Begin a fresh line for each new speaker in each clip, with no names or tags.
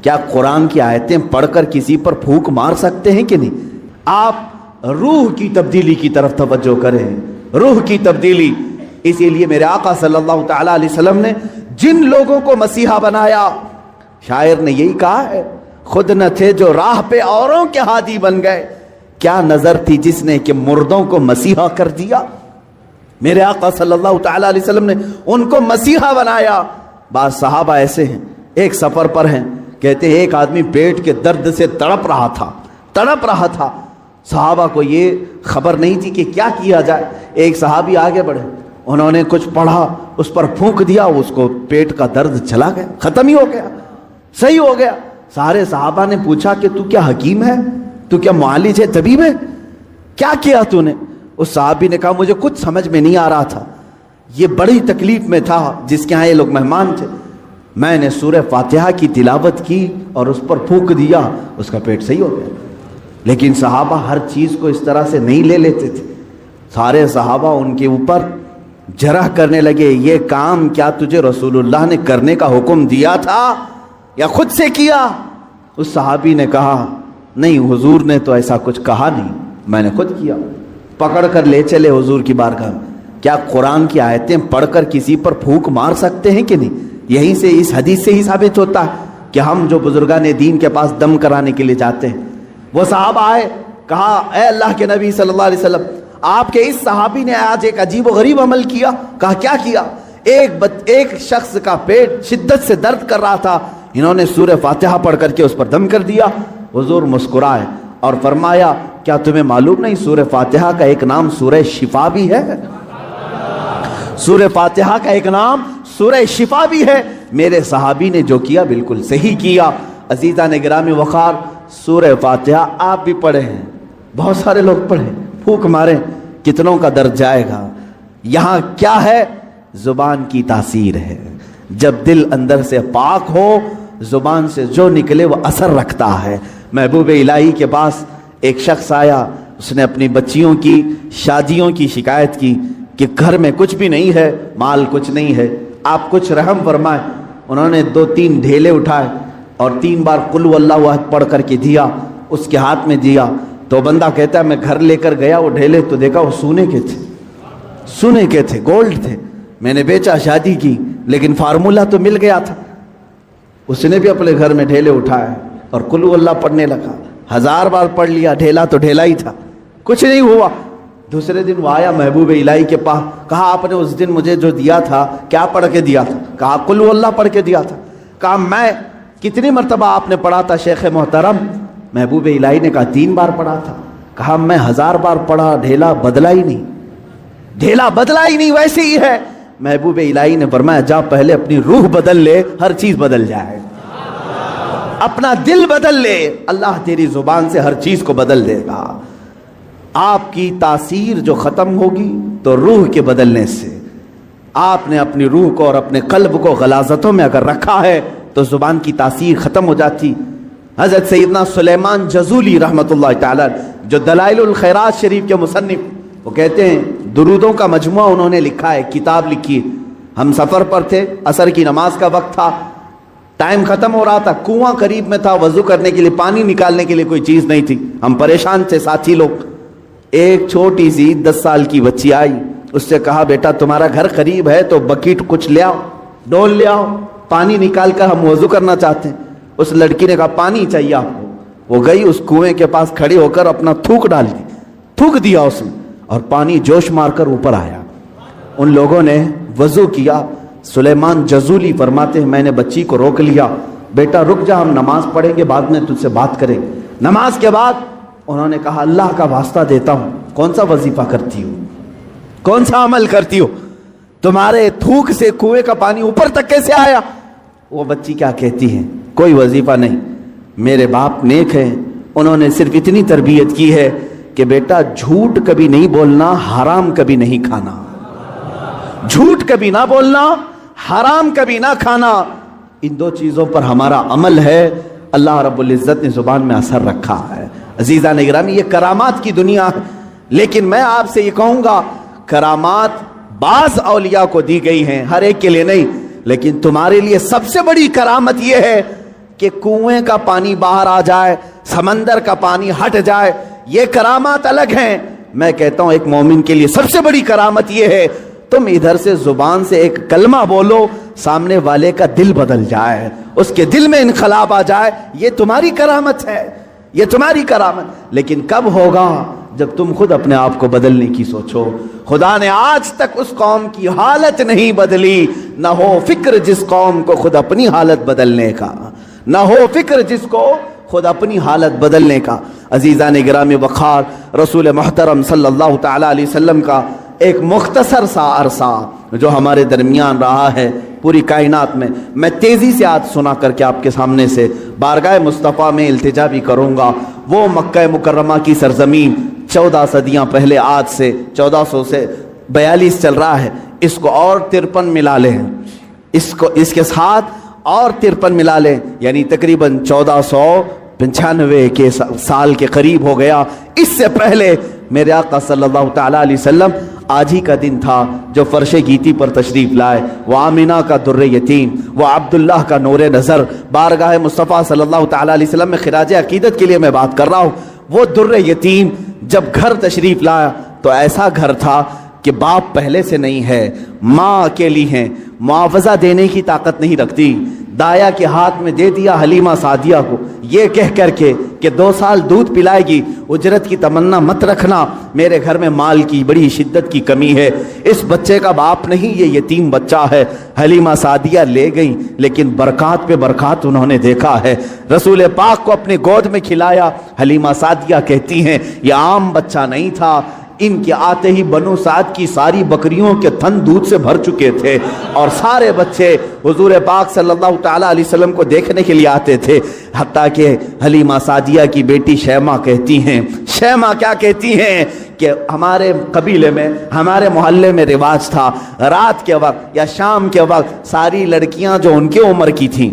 کیا قرآن کی آیتیں پڑھ کر کسی پر پھونک مار سکتے ہیں کہ نہیں؟ آپ روح کی تبدیلی کی طرف توجہ کریں، روح کی تبدیلی۔ اسی لیے میرے آقا صلی اللہ تعالی علیہ وسلم نے جن لوگوں کو مسیحا بنایا، شاعر نے یہی کہا ہے، خود نہ تھے جو راہ پہ اوروں کے ہادی بن گئے، کیا نظر تھی جس نے کہ مردوں کو مسیحا کر دیا۔ میرے آقا صلی اللہ تعالی علیہ وسلم نے ان کو مسیحا بنایا۔ بعض صحابہ ایسے ہیں، ایک سفر پر ہیں، کہتے ہیں ایک آدمی پیٹ کے درد سے تڑپ رہا تھا۔ صحابہ کو یہ خبر نہیں تھی کہ کیا کیا جائے۔ ایک صحابی آگے بڑھے، انہوں نے کچھ پڑھا، اس پر پھونک دیا، اس کو پیٹ کا درد چلا گیا، ختم ہی ہو گیا، صحیح ہو گیا۔ سارے صحابہ نے پوچھا کہ تو کیا حکیم ہے، تو کیا معالج ہے، طبیب ہے، کیا کیا تو نے؟ اس صحابی نے کہا مجھے کچھ سمجھ میں نہیں آ رہا تھا، یہ بڑی تکلیف میں تھا، جس کے ہاں یہ لوگ مہمان تھے، میں نے سورہ فاتحہ کی تلاوت کی اور اس پر پھونک دیا، اس کا پیٹ صحیح ہو گیا۔ لیکن صحابہ ہر چیز کو اس طرح سے نہیں لے لیتے تھے۔ سارے صحابہ ان کے اوپر جرح کرنے لگے، یہ کام کیا تجھے رسول اللہ نے کرنے کا حکم دیا تھا یا خود سے کیا؟ اس صحابی نے کہا نہیں، حضور نے تو ایسا کچھ کہا نہیں، میں نے خود کیا۔ پکڑ کر لے چلے حضور کی بارگاہ میں۔ کیا قرآن کی آیتیں پڑھ کر کسی پر پھونک مار سکتے ہیں کہ نہیں؟ یہیں سے، اس حدیث سے ہی ثابت ہوتا ہے کہ ہم جو بزرگان دین کے پاس دم کرانے کے لیے جاتے ہیں، وہ صحابہ آئے، کہا اے اللہ کے نبی صلی اللہ علیہ وسلم، آپ کے اس صحابی نے آج ایک عجیب و غریب عمل کیا۔ کہا کیا کیا؟ ایک شخص کا پیٹ شدت سے درد کر رہا تھا، انہوں نے سورہ فاتحہ پڑھ کر کے اس پر دم کر دیا۔ حضور مسکرائے اور فرمایا کیا تمہیں معلوم نہیں سورہ فاتحہ کا ایک نام سورہ شفا بھی ہے؟ سورہ فاتحہ کا ایک نام سورہ شفا بھی ہے۔ میرے صحابی نے جو کیا بالکل صحیح کیا۔ عزیزان گرامی وقار، سورہ فاتحہ آپ بھی پڑھے ہیں، بہت سارے لوگ پڑھیں، پھونک ماریں، کتنوں کا درد جائے گا۔ یہاں کیا ہے؟ زبان کی تاثیر ہے۔ جب دل اندر سے پاک ہو، زبان سے جو نکلے وہ اثر رکھتا ہے۔ محبوب الہی کے پاس ایک شخص آیا، اس نے اپنی بچیوں کی شادیوں کی شکایت کی کہ گھر میں کچھ بھی نہیں ہے، مال کچھ نہیں ہے، آپ کچھ رحم فرمائیں۔ انہوں نے 2-3 ڈھیلے اٹھائے اور 3 بار قل هو اللہ احد پڑھ کر کے دیا، اس کے ہاتھ میں دیا۔ تو بندہ کہتا ہے میں گھر لے کر گیا، وہ ڈھیلے تو دیکھا وہ سونے کے تھے، گولڈ تھے۔ میں نے بیچا، شادی کی، لیکن فارمولہ تو مل گیا تھا۔ اس نے بھی اپنے گھر میں ڈھیلے اٹھائے اور قل هو اللہ پڑھنے لگا، 1000 بار پڑھ لیا، ڈھیلا تو ڈھیلا ہی تھا، کچھ نہیں ہوا۔ دوسرے دن وہ آیا محبوب الہی کے پاس، کہا آپ نے اس دن مجھے جو دیا تھا کیا پڑھ کے دیا تھا؟ کہا قل هو اللہ پڑھ کے دیا تھا۔ کہا میں کتنی مرتبہ آپ نے پڑھا تھا شیخ محترم؟ محبوب الہی نے کہا 3 بار پڑھا تھا۔ کہا میں 1000 بار پڑھا، ڈھیلا بدلا ہی نہیں، ویسے ہی ہے۔ محبوب الہی نے فرمایا جا پہلے اپنی روح بدل لے، ہر چیز بدل جائے، اپنا دل بدل لے، اللہ تیری زبان سے ہر چیز کو بدل دے گا۔ آپ کی تاثیر جو ختم ہوگی تو روح کے بدلنے سے، آپ نے اپنی روح کو اور اپنے قلب کو غلاظتوں میں اگر رکھا ہے تو زبان کی تاثیر ختم ہو جاتی۔ حضرت سیدنا سلیمان جزولی رحمۃ اللہ تعالی جو دلائل الخیرات شریف کے مصنف، وہ کہتے ہیں درودوں کا مجموعہ انہوں نے لکھا ہے، کتاب لکھی ہے۔ ہم سفر پر تھے، عصر کی نماز کا وقت تھا، ٹائم ختم ہو رہا تھا، کنواں قریب میں تھا، وضو کرنے کے لیے، پانی نکالنے کے لیے کوئی چیز نہیں تھی، ہم پریشان تھے ساتھی لوگ۔ ایک چھوٹی سی 10 سال کی بچی آئی، اس سے کہا بیٹا تمہارا گھر قریب ہے تو بکیٹ کچھ لے آؤ، ڈول لے آؤ، پانی نکال کر ہم وضو کرنا چاہتے ہیں۔ اس لڑکی نے کہا پانی چاہیے آپ کو۔ وہ گئی اس کنویں کے پاس کھڑی ہو کر اپنا تھوک دیا اس میں، اور پانی جوش مار کر اوپر آیا۔ ان لوگوں نے وضو کیا۔ سلیمان جزولی فرماتے ہیں میں نے بچی کو روک لیا، بیٹا رک جا، ہم نماز پڑھیں گے، بعد میں تجھ سے بات کریں گے۔ نماز کے بعد انہوں نے کہا اللہ کا واسطہ دیتا ہوں، کون سا وظیفہ کرتی ہو، کون سا عمل کرتی ہو، تمہارے تھوک سے کنویں کا پانی اوپر تک کیسے آیا؟ وہ بچی کیا کہتی ہے، کوئی وظیفہ نہیں، میرے باپ نیک ہیں، انہوں نے صرف اتنی تربیت کی ہے کہ بیٹا جھوٹ کبھی نہیں بولنا، حرام کبھی نہیں کھانا، جھوٹ کبھی نہ بولنا، حرام کبھی نہ کھانا، ان 2 چیزوں پر ہمارا عمل ہے۔ اللہ رب العزت نے زبان میں اثر رکھا ہے۔ عزیزان گرامی، یہ کرامات کی دنیا ہے، لیکن میں آپ سے یہ کہوں گا کرامات بعض اولیاء کو دی گئی ہیں، ہر ایک کے لیے نہیں، لیکن تمہارے لیے سب سے بڑی کرامت یہ ہے کہ کنویں کا پانی باہر آ جائے, سمندر کا پانی ہٹ جائے, یہ کرامات الگ ہیں. میں کہتا ہوں ایک مومن کے لیے سب سے بڑی کرامت یہ ہے تم ادھر سے زبان سے ایک کلمہ بولو, سامنے والے کا دل بدل جائے, اس کے دل میں انقلاب آ جائے. یہ تمہاری کرامت ہے, یہ تمہاری کرامت. لیکن کب ہوگا؟ جب تم خود اپنے آپ کو بدلنے کی سوچو. خدا نے آج تک اس قوم کی حالت نہیں بدلی. نہ ہو فکر جس قوم کو خود اپنی حالت بدلنے کا, نہ ہو فکر جس کو خود اپنی حالت بدلنے کا. عزیزان گرامی وقار, رسول محترم صلی اللہ تعالی علیہ وسلم کا ایک مختصر سا عرصہ جو ہمارے درمیان رہا ہے پوری کائنات میں تیزی سے آج سنا کر کے آپ کے سامنے سے بارگاہ مصطفیٰ میں التجا بھی کروں گا. وہ مکہ مکرمہ کی سرزمین 14 صدیاں پہلے, آج سے 1400 سے 42 چل رہا ہے, اس کو اور 53 ملا لیں, اس کے ساتھ اور 53 ملا لیں, یعنی تقریباً 1495 کے سال کے قریب ہو گیا. اس سے پہلے میرے آقا صلی اللہ تعالی علیہ وسلم آج ہی کا دن تھا جو فرش گیتی پر تشریف لائے. وہ آمینہ کا در یتیم, وہ عبداللہ کا نور نظر, بارگاہ مصطفیٰ صلی اللہ تعالی علیہ وسلم میں خراج عقیدت کے لیے میں بات کر رہا ہوں. وہ در یتیم جب گھر تشریف لایا تو ایسا گھر تھا کہ باپ پہلے سے نہیں ہے, ماں اکیلی ہیں, معاوضہ دینے کی طاقت نہیں رکھتی. دایا کے ہاتھ میں دے دیا حلیمہ سعدیہ کو, یہ کہہ کر کے کہ 2 سال دودھ پلائے گی, اجرت کی تمنا مت رکھنا, میرے گھر میں مال کی بڑی شدت کی کمی ہے, اس بچے کا باپ نہیں, یہ یتیم بچہ ہے. حلیمہ سعدیہ لے گئیں, لیکن برکات پہ برکات انہوں نے دیکھا ہے. رسول پاک کو اپنے گود میں کھلایا. حلیمہ سعدیہ کہتی ہیں یہ عام بچہ نہیں تھا, ان کے آتے ہی بنو سعد کی ساری بکریوں کے تھن دودھ سے بھر چکے تھے, اور سارے بچے حضور پاک صلی اللہ تعالی علیہ وسلم کو دیکھنے کے لیے آتے تھے. حتیٰ کہ حلیمہ سعدیہ کی بیٹی شیمہ کہتی ہیں, شیمہ کیا کہتی ہیں کہ ہمارے قبیلے میں, ہمارے محلے میں رواج تھا رات کے وقت یا شام کے وقت ساری لڑکیاں جو ان کے عمر کی تھیں,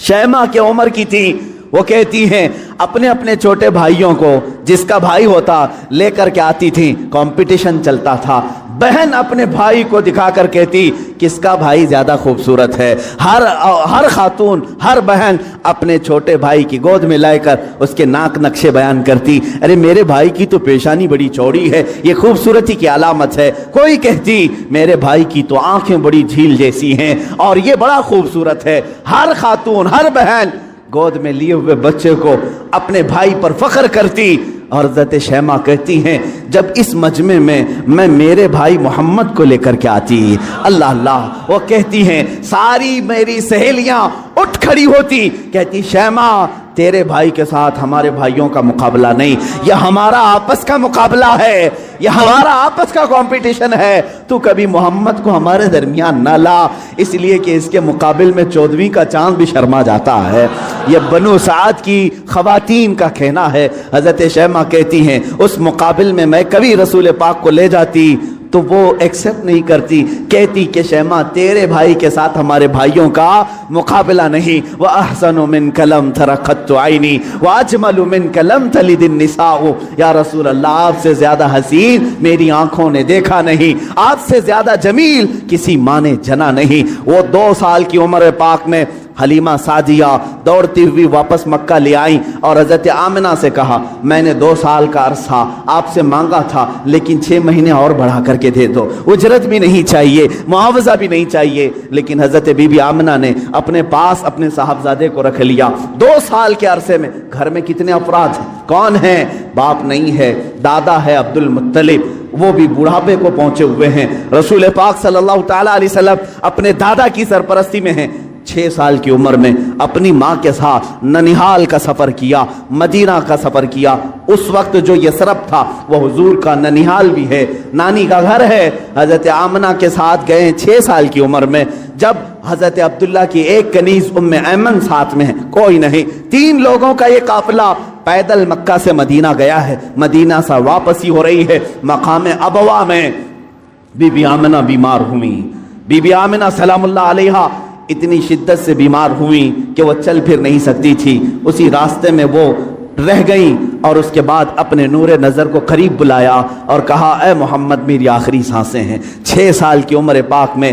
شیمہ کے عمر کی تھیں, وہ کہتی ہیں اپنے اپنے چھوٹے بھائیوں کو, جس کا بھائی ہوتا لے کر کے آتی تھیں, کمپٹیشن چلتا تھا. بہن اپنے بھائی کو دکھا کر کہتی کس کا بھائی زیادہ خوبصورت ہے. ہر خاتون, ہر بہن اپنے چھوٹے بھائی کی گود میں لے کر اس کے ناک نقشے بیان کرتی, ارے میرے بھائی کی تو پیشانی بڑی چوڑی ہے, یہ خوبصورتی کی علامت ہے. کوئی کہتی میرے بھائی کی تو آنکھیں بڑی جھیل جیسی ہیں اور یہ بڑا خوبصورت ہے. ہر خاتون, ہر بہن گود میں لیے ہوئے بچے کو اپنے بھائی پر فخر کرتی. اور حضرت شیمہ کہتی ہیں جب اس مجمع میں میرے بھائی محمد کو لے کر کے آتی, اللہ اللہ, وہ کہتی ہیں ساری میری سہیلیاں اٹھ کھڑی ہوتی, کہتی شیمہ تیرے بھائی کے ساتھ ہمارے بھائیوں کا مقابلہ نہیں, یہ ہمارا آپس کا مقابلہ ہے, یہ ہمارا آپس کا کمپٹیشن ہے. تو کبھی محمد کو ہمارے درمیان نہ لا, اس لیے کہ اس کے مقابل میں 14ویں کا چاند بھی شرما جاتا ہے. یہ بنو سعد کی خواتین کا کہنا ہے. حضرت شیمہ کہتی ہیں اس مقابل میں کبھی رسول پاک کو لے جاتی تو وہ ایکسپٹ نہیں کرتی, کہتی کہ شیمہ تیرے بھائی کے ساتھ ہمارے بھائیوں کا مقابلہ نہیں. وَأَحْسَنُ مِنْكَ لَمْ تَرَ قَطُّ عَيْنِي وَأَجْمَلُ مِنْكَ لَمْ تَلِدِ النِّسَاءُ. یا رسول اللہ آپ سے زیادہ حسین میری آنکھوں نے دیکھا نہیں, آپ سے زیادہ جمیل کسی ماں نے جنا نہیں. وہ 2 سال کی عمر پاک میں حلیمہ سعدیہ دوڑتی ہوئی واپس مکہ لے آئیں اور حضرت آمنہ سے کہا میں نے 2 سال کا عرصہ آپ سے مانگا تھا, لیکن 6 مہینے اور بڑھا کر کے دے دو, اجرت بھی نہیں چاہیے, معاوضہ بھی نہیں چاہیے. لیکن حضرت بی بی آمنہ نے اپنے پاس اپنے صاحبزادے کو رکھ لیا. 2 سال کے عرصے میں گھر میں کتنے افراد ہیں, کون ہیں؟ باپ نہیں ہے, دادا ہے عبد المطلب, وہ بھی بڑھاپے کو پہنچے ہوئے ہیں. رسول پاک صلی اللہ تعالی علیہ وسلم اپنے دادا کی سرپرستی میں ہیں. 6 سال کی عمر میں اپنی ماں کے ساتھ ننیحال کا سفر کیا, مدینہ کا سفر کیا. اس وقت جو یثرب تھا وہ حضور کا ننیحال بھی ہے, نانی کا گھر ہے. حضرت آمنہ کے ساتھ گئے 6 سال کی عمر میں, جب حضرت عبداللہ کی ایک کنیز ام ایمن ساتھ میں ہے, کوئی نہیں. 3 لوگوں کا یہ قافلہ پیدل مکہ سے مدینہ گیا ہے, مدینہ سے واپسی ہو رہی ہے. مقام ابوا میں بی بی آمنہ بیمار ہوئی. بی بی آمنہ سلام اللہ علیہا اتنی شدت سے بیمار ہوئی کہ وہ چل پھر نہیں سکتی تھی. اسی راستے میں وہ رہ گئیں اور اس کے بعد اپنے نور نظر کو قریب بلایا اور کہا اے محمد میری آخری سانسیں ہیں. 6 سال کی عمر پاک میں